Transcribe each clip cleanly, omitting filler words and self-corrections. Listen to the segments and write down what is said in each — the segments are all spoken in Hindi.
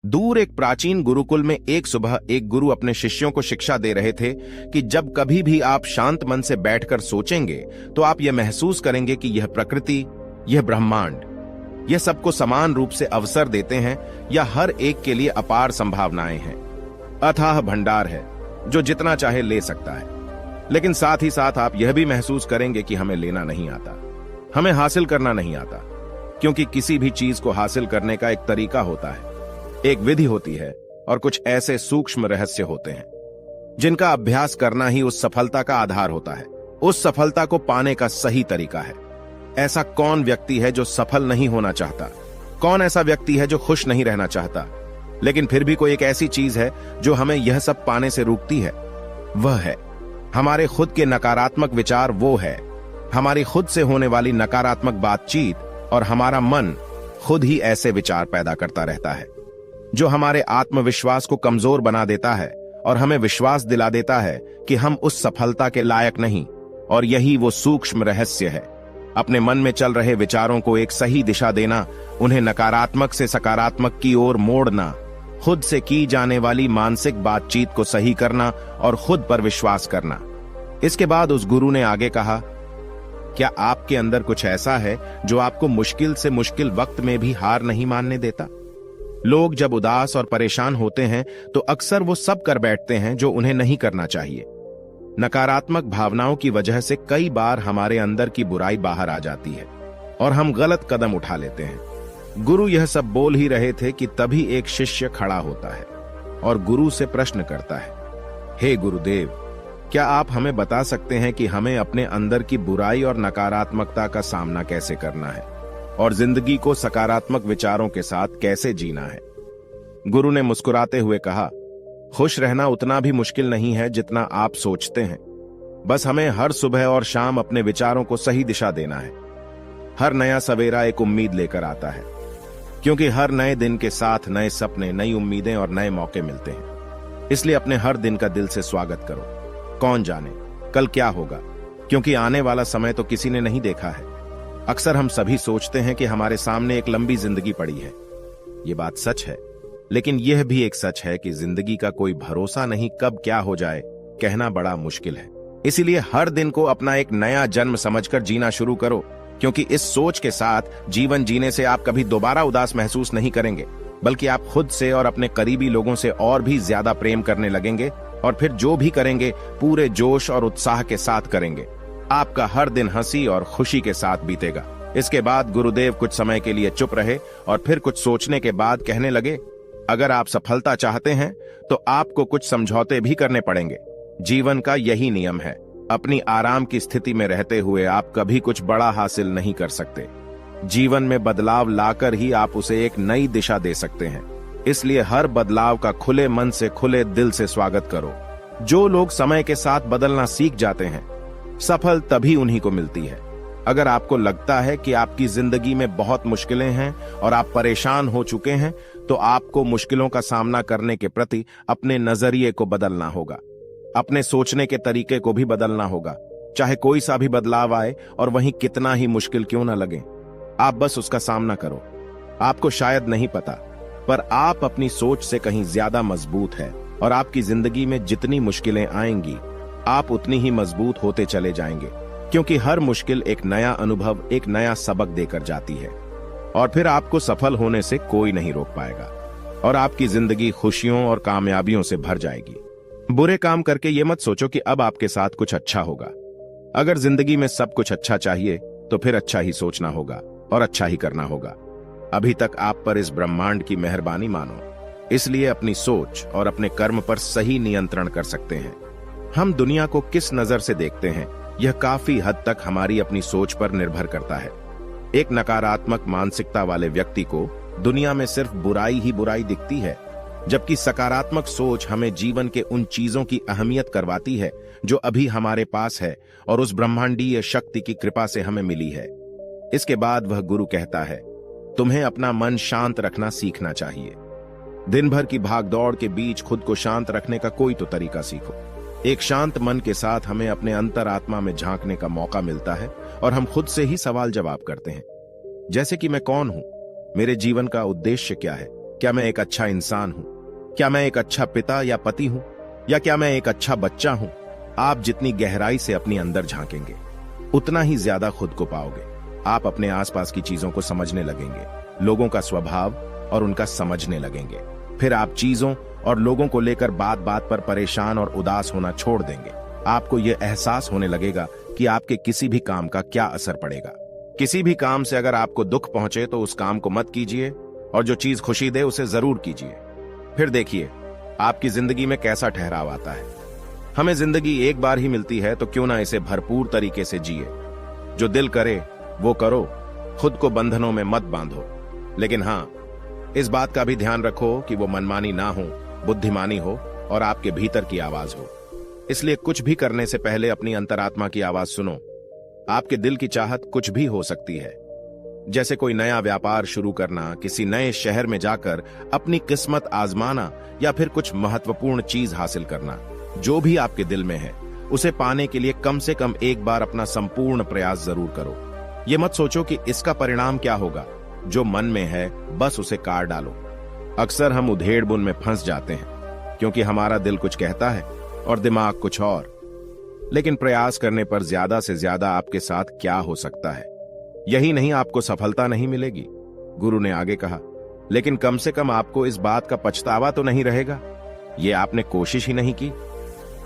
दूर एक प्राचीन गुरुकुल में एक सुबह एक गुरु अपने शिष्यों को शिक्षा दे रहे थे कि जब कभी भी आप शांत मन से बैठकर सोचेंगे तो आप यह महसूस करेंगे कि यह प्रकृति, यह ब्रह्मांड, यह सबको समान रूप से अवसर देते हैं या हर एक के लिए अपार संभावनाएं हैं। अथाह भंडार है जो जितना चाहे ले सकता है। लेकिन साथ ही साथ आप यह भी महसूस करेंगे कि हमें लेना नहीं आता, हमें हासिल करना नहीं आता, क्योंकि किसी भी चीज को हासिल करने का एक तरीका होता है, एक विधि होती है और कुछ ऐसे सूक्ष्म रहस्य होते हैं जिनका अभ्यास करना ही उस सफलता का आधार होता है, उस सफलता को पाने का सही तरीका है। ऐसा कौन व्यक्ति है जो सफल नहीं होना चाहता? कौन ऐसा व्यक्ति है जो खुश नहीं रहना चाहता? लेकिन फिर भी कोई एक ऐसी चीज है जो हमें यह सब पाने से रोकती है। वह है हमारे खुद के नकारात्मक विचार, वो है हमारी खुद से होने वाली नकारात्मक बातचीत, और हमारा मन खुद ही ऐसे विचार पैदा करता रहता है जो हमारे आत्मविश्वास को कमजोर बना देता है और हमें विश्वास दिला देता है कि हम उस सफलता के लायक नहीं। और यही वो सूक्ष्म रहस्य है, अपने मन में चल रहे विचारों को एक सही दिशा देना, उन्हें नकारात्मक से सकारात्मक की ओर मोड़ना, खुद से की जाने वाली मानसिक बातचीत को सही करना और खुद पर विश्वास करना। इसके बाद उस गुरु ने आगे कहा, क्या आपके अंदर कुछ ऐसा है जो आपको मुश्किल से मुश्किल वक्त में भी हार नहीं मानने देता? लोग जब उदास और परेशान होते हैं तो अक्सर वो सब कर बैठते हैं जो उन्हें नहीं करना चाहिए। नकारात्मक भावनाओं की वजह से कई बार हमारे अंदर की बुराई बाहर आ जाती है और हम गलत कदम उठा लेते हैं। गुरु यह सब बोल ही रहे थे कि तभी एक शिष्य खड़ा होता है और गुरु से प्रश्न करता है, हे गुरुदेव, क्या आप हमें बता सकते हैं कि हमें अपने अंदर की बुराई और नकारात्मकता का सामना कैसे करना है और जिंदगी को सकारात्मक विचारों के साथ कैसे जीना है? गुरु ने मुस्कुराते हुए कहा, खुश रहना उतना भी मुश्किल नहीं है जितना आप सोचते हैं। बस हमें हर सुबह और शाम अपने विचारों को सही दिशा देना है। हर नया सवेरा एक उम्मीद लेकर आता है, क्योंकि हर नए दिन के साथ नए सपने, नई उम्मीदें और नए मौके मिलते हैं। इसलिए अपने हर दिन का दिल से स्वागत करो। कौन जाने कल क्या होगा, क्योंकि आने वाला समय तो किसी ने नहीं देखा है। अक्सर हम सभी सोचते हैं कि हमारे सामने एक लंबी जिंदगी पड़ी है। ये बात सच है, लेकिन यह भी एक सच है कि जिंदगी का कोई भरोसा नहीं, कब क्या हो जाए कहना बड़ा मुश्किल है। इसीलिए हर दिन को अपना एक नया जन्म समझकर जीना शुरू करो, क्योंकि इस सोच के साथ जीवन जीने से आप कभी दोबारा उदास महसूस नहीं करेंगे, बल्कि आप खुद से और अपने करीबी लोगों से और भी ज्यादा प्रेम करने लगेंगे और फिर जो भी करेंगे पूरे जोश और उत्साह के साथ करेंगे। आपका हर दिन हंसी और खुशी के साथ बीतेगा। इसके बाद गुरुदेव कुछ समय के लिए चुप रहे और फिर कुछ सोचने के बाद कहने लगे, अगर आप सफलता चाहते हैं तो आपको कुछ समझौते भी करने पड़ेंगे। जीवन का यही नियम है, अपनी आराम की स्थिति में रहते हुए आप कभी कुछ बड़ा हासिल नहीं कर सकते। जीवन में बदलाव लाकर ही आप उसे एक नई दिशा दे सकते हैं। इसलिए हर बदलाव का खुले मन से, खुले दिल से स्वागत करो। जो लोग समय के साथ बदलना सीख जाते हैं, सफल तभी उन्हीं को मिलती है। अगर आपको लगता है कि आपकी जिंदगी में बहुत मुश्किलें हैं और आप परेशान हो चुके हैं, तो आपको मुश्किलों का सामना करने के प्रति अपने नजरिए को बदलना होगा। अपने सोचने के तरीके को भी बदलना होगा। चाहे कोई सा भी बदलाव आए और वहीं कितना ही मुश्किल क्यों ना लगे, आप बस उसका सामना करो। आपको शायद नहीं पता, पर आप अपनी सोच से कहीं ज्यादा मजबूत है और आपकी जिंदगी में जितनी मुश्किलें आएंगी, आप उतनी ही मजबूत होते चले जाएंगे, क्योंकि हर मुश्किल एक नया अनुभव, एक नया सबक देकर जाती है। और फिर आपको सफल होने से कोई नहीं रोक पाएगा और आपकी जिंदगी खुशियों और कामयाबियों से भर जाएगी। बुरे काम करके ये मत सोचो कि अब आपके साथ कुछ अच्छा होगा। अगर जिंदगी में सब कुछ अच्छा चाहिए तो फिर अच्छा ही सोचना होगा और अच्छा ही करना होगा। अभी तक आप पर इस ब्रह्मांड की मेहरबानी मानो, इसलिए अपनी सोच और अपने कर्म पर सही नियंत्रण कर सकते हैं। हम दुनिया को किस नजर से देखते हैं, यह काफी हद तक हमारी अपनी सोच पर निर्भर करता है। एक नकारात्मक मानसिकता वाले व्यक्ति को दुनिया में सिर्फ बुराई ही बुराई दिखती है, जबकि सकारात्मक सोच हमें जीवन के उन चीजों की अहमियत करवाती है जो अभी हमारे पास है और उस ब्रह्मांडीय शक्ति की कृपा से हमें मिली है। इसके बाद वह गुरु कहता है, तुम्हें अपना मन शांत रखना सीखना चाहिए। दिन भर की भागदौड़ के बीच खुद को शांत रखने का कोई तो तरीका सीखो। एक शांत मन के साथ हमें अपने अंतरात्मा में झांकने का मौका मिलता है और हम खुद से ही सवाल जवाब करते हैं, जैसे कि मैं कौन हूं, मेरे जीवन का उद्देश्य क्या है, क्या मैं एक अच्छा इंसान हूं? क्या मैं एक अच्छा पिता या पति हूं? या क्या मैं एक अच्छा बच्चा हूं? आप जितनी गहराई से अपनी अंदर झांकेंगे, उतना ही ज्यादा खुद को पाओगे। आप अपने आसपास की चीजों को समझने लगेंगे, लोगों का स्वभाव और उनका समझने लगेंगे। फिर आप चीजों और लोगों को लेकर बात बात पर परेशान और उदास होना छोड़ देंगे। आपको यह एहसास होने लगेगा कि आपके किसी भी काम का क्या असर पड़ेगा। किसी भी काम से अगर आपको दुख पहुंचे तो उस काम को मत कीजिए, और जो चीज खुशी दे उसे जरूर कीजिए। फिर देखिए आपकी जिंदगी में कैसा ठहराव आता है। हमें जिंदगी एक बार ही मिलती है, तो क्यों ना इसे भरपूर तरीके से जिए। जो दिल करे वो करो, खुद को बंधनों में मत बांधो। लेकिन हाँ, इस बात का भी ध्यान रखो कि वो मनमानी ना हो, बुद्धिमानी हो और आपके भीतर की आवाज हो। इसलिए कुछ भी करने से पहले अपनी अंतरात्मा की आवाज सुनो। आपके दिल की चाहत कुछ भी हो सकती है, जैसे कोई नया व्यापार शुरू करना, किसी नए शहर में जाकर अपनी किस्मत आजमाना, या फिर कुछ महत्वपूर्ण चीज हासिल करना। जो भी आपके दिल में है, उसे पाने के लिए कम से कम एक बार अपना संपूर्ण प्रयास जरूर करो। ये मत सोचो कि इसका परिणाम क्या होगा। जो मन में है बस उसे काट डालो। अक्सर हम उधेड़-बुन में फंस जाते हैं, क्योंकि हमारा दिल कुछ कहता है और दिमाग कुछ और। लेकिन प्रयास करने पर ज्यादा से ज्यादा आपके साथ क्या हो सकता है, यही नहीं, आपको सफलता नहीं मिलेगी। गुरु ने आगे कहा, लेकिन कम से कम आपको इस बात का पछतावा तो नहीं रहेगा, ये आपने कोशिश ही नहीं की।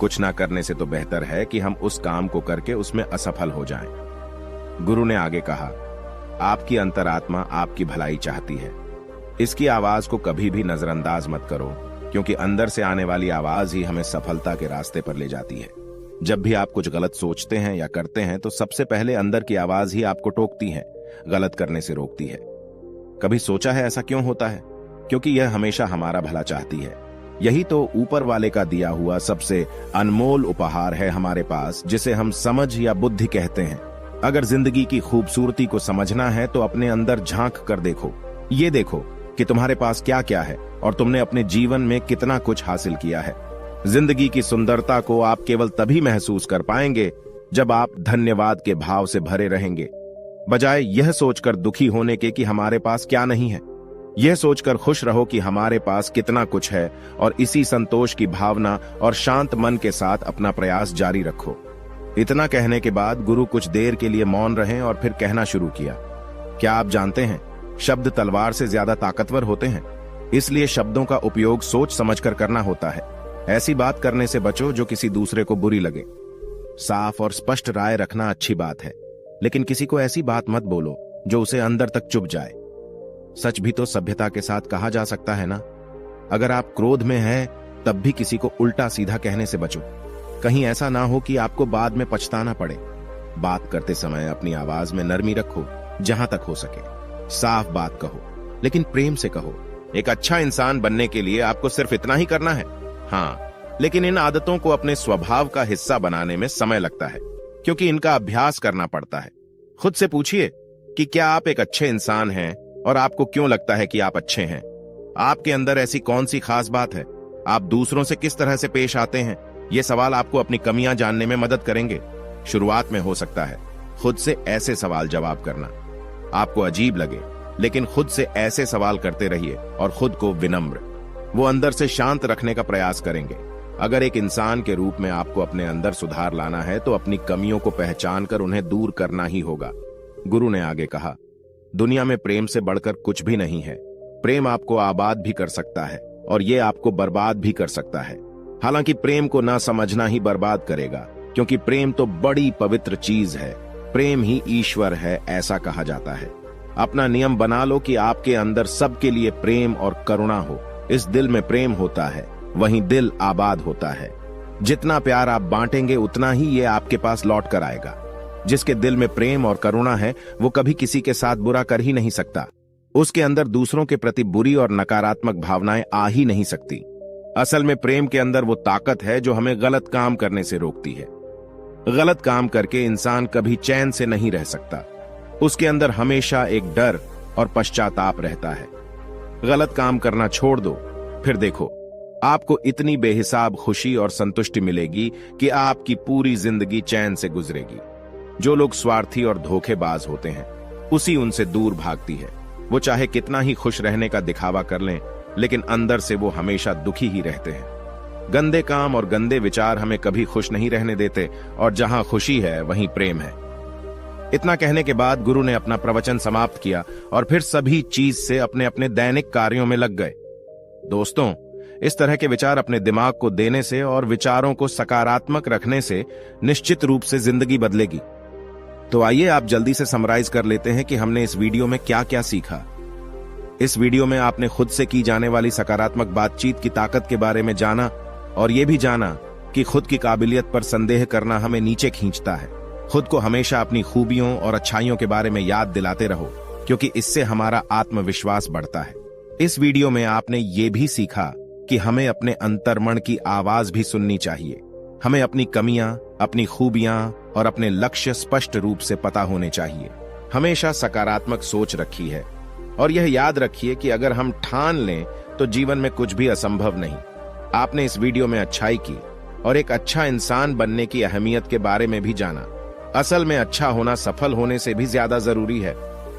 कुछ ना करने से तो बेहतर है कि हम उस काम को करके उसमें असफल हो जाएं। गुरु ने आगे कहा, आपकी अंतरात्मा आपकी भलाई चाहती है। इसकी आवाज को कभी भी नजरअंदाज मत करो, क्योंकि अंदर से आने वाली आवाज ही हमें सफलता के रास्ते पर ले जाती है। जब भी आप कुछ गलत सोचते हैं या करते हैं, तो सबसे पहले अंदर की आवाज ही आपको टोकती है, गलत करने से रोकती है। कभी सोचा है ऐसा क्यों होता है? क्योंकि यह हमेशा हमारा भला चाहती है। यही तो ऊपर वाले का दिया हुआ सबसे अनमोल उपहार है हमारे पास, जिसे हम समझ या बुद्धि कहते हैं। अगर जिंदगी की खूबसूरती को समझना है तो अपने अंदर झांक कर देखो। ये देखो कि तुम्हारे पास क्या क्या है और तुमने अपने जीवन में कितना कुछ हासिल किया है। जिंदगी की सुंदरता को आप केवल तभी महसूस कर पाएंगे जब आप धन्यवाद के भाव से भरे रहेंगे, बजाय यह सोचकर दुखी होने के कि हमारे पास क्या नहीं है। यह सोचकर खुश रहो कि हमारे पास कितना कुछ है, और इसी संतोष की भावना और शांत मन के साथ अपना प्रयास जारी रखो। इतना कहने के बाद गुरु कुछ देर के लिए मौन रहे और फिर कहना शुरू किया, क्या आप जानते हैं, शब्द तलवार से ज्यादा ताकतवर होते हैं, इसलिए शब्दों का उपयोग सोच समझकर करना होता है। ऐसी बात करने से बचो जो किसी दूसरे को बुरी लगे। साफ और स्पष्ट राय रखना अच्छी बात है, लेकिन किसी को ऐसी बात मत बोलो जो उसे अंदर तक चुभ जाए। सच भी तो सभ्यता के साथ कहा जा सकता है ना। अगर आप क्रोध में हैं, तब भी किसी को उल्टा सीधा कहने से बचो। कहीं ऐसा ना हो कि आपको बाद में पछताना पड़े। बात करते समय अपनी आवाज में नरमी रखो, जहां तक हो सके। साफ बात कहो, लेकिन प्रेम से कहो। एक अच्छा इंसान बनने के लिए आपको सिर्फ इतना ही करना है। हाँ, लेकिन इन आदतों को अपने स्वभाव का हिस्सा बनाने में समय लगता है, क्योंकि इनका अभ्यास करना पड़ता है। खुद से पूछिए कि क्या आप एक अच्छे इंसान हैं, और आपको क्यों लगता है कि आप अच्छे हैं। आपके अंदर ऐसी कौन सी खास बात है? आप दूसरों से किस तरह से पेश आते हैं? ये सवाल आपको अपनी कमियां जानने में मदद करेंगे। शुरुआत में हो सकता है खुद से ऐसे सवाल जवाब करना आपको अजीब लगे, लेकिन खुद से ऐसे सवाल करते रहिए और खुद को विनम्र, वो अंदर से शांत रखने का प्रयास करेंगे। अगर एक इंसान के रूप में आपको अपने अंदर सुधार लाना है, तो अपनी कमियों को पहचान कर उन्हें दूर करना ही होगा। गुरु ने आगे कहा, दुनिया में प्रेम से बढ़कर कुछ भी नहीं है। प्रेम आपको आबाद भी कर सकता है और ये आपको बर्बाद भी कर सकता है। हालांकि प्रेम को ना समझना ही बर्बाद करेगा, क्योंकि प्रेम तो बड़ी पवित्र चीज है। प्रेम ही ईश्वर है, ऐसा कहा जाता है। अपना नियम बना लो कि आपके अंदर सबके लिए प्रेम और करुणा हो। इस दिल में प्रेम होता है, वहीं दिल आबाद होता है। जितना प्यार आप बांटेंगे, उतना ही ये आपके पास लौट कर आएगा। जिसके दिल में प्रेम और करुणा है, वो कभी किसी के साथ बुरा कर ही नहीं सकता। उसके अंदर दूसरों के प्रति बुरी और नकारात्मक भावनाएं आ ही नहीं सकती। असल में प्रेम के अंदर वो ताकत है जो हमें गलत काम करने से रोकती है। गलत काम करके इंसान कभी चैन से नहीं रह सकता। उसके अंदर हमेशा एक डर और पश्चाताप रहता है। गलत काम करना छोड़ दो, फिर देखो आपको इतनी बेहिसाब खुशी और संतुष्टि मिलेगी कि आपकी पूरी जिंदगी चैन से गुजरेगी। जो लोग स्वार्थी और धोखेबाज होते हैं, उसी उनसे दूर भागती है। वो चाहे कितना ही खुश रहने का दिखावा कर लें, लेकिन अंदर से वो हमेशा दुखी ही रहते हैं। गंदे काम और गंदे विचार हमें कभी खुश नहीं रहने देते, और जहां खुशी है वहीं प्रेम है। इतना कहने के बाद गुरु ने अपना प्रवचन समाप्त किया और फिर सभी चीज से अपने अपने दैनिक कार्यों में लग गए। दोस्तों, इस तरह के विचार अपने दिमाग को देने से और विचारों को सकारात्मक रखने से निश्चित रूप से जिंदगी बदलेगी। तो आइए आप जल्दी से समराइज कर लेते हैं कि हमने इस वीडियो में क्या क्या सीखा। इस वीडियो में आपने खुद से की जाने वाली सकारात्मक बातचीत की ताकत के बारे में जाना, और यह भी जाना कि खुद की काबिलियत पर संदेह करना हमें नीचे खींचता है। खुद को हमेशा अपनी खूबियों और अच्छाइयों के बारे में याद दिलाते रहो, क्योंकि इससे हमारा आत्मविश्वास बढ़ता है। इस वीडियो में आपने ये भी सीखा कि हमें अपने अंतर्मन की आवाज भी सुननी चाहिए। हमें अपनी कमियां, अपनी खूबियां और अपने लक्ष्य स्पष्ट रूप से पता होने चाहिए। हमेशा सकारात्मक सोच रखी है, और यह याद रखिए कि अगर हम ठान लें तो जीवन में कुछ भी असंभव नहीं। आपने इस वीडियो में अच्छाई की और एक अच्छा इंसान बनने की अहमियत के बारे में भी जाना। असल में अच्छा होना सफल होने से भी ज्यादा जरूरी है।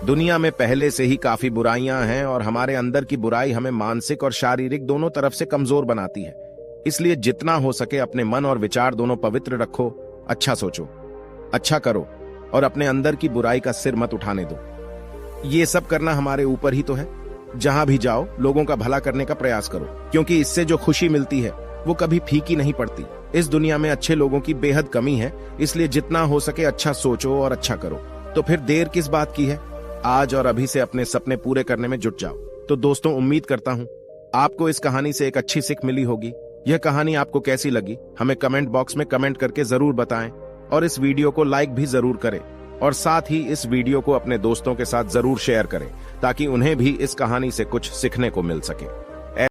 दुनिया में पहले से ही काफी बुराइयां हैं, और हमारे अंदर की बुराई हमें मानसिक और शारीरिक दोनों तरफ से कमजोर बनाती है। इसलिए जितना हो सके अपने मन और विचार दोनों पवित्र रखो, अच्छा सोचो, अच्छा करो, और अपने अंदर की बुराई का सिर मत उठाने दो। ये सब करना हमारे ऊपर ही तो है। जहां भी जाओ लोगों का भला करने का प्रयास करो, क्योंकि इससे जो खुशी मिलती है वो कभी फीकी नहीं पड़ती। इस दुनिया में अच्छे लोगों की बेहद कमी है, इसलिए जितना हो सके अच्छा सोचो और अच्छा करो। तो फिर देर किस बात की है? आज और अभी से अपने सपने पूरे करने में जुट जाओ। तो दोस्तों, उम्मीद करता हूं आपको इस कहानी से एक अच्छी सीख मिली होगी। यह कहानी आपको कैसी लगी हमें कमेंट बॉक्स में कमेंट करके जरूर बताएं, और इस वीडियो को लाइक भी जरूर करें, और साथ ही इस वीडियो को अपने दोस्तों के साथ जरूर शेयर करें, ताकि उन्हें भी इस कहानी से कुछ सीखने को मिल सके।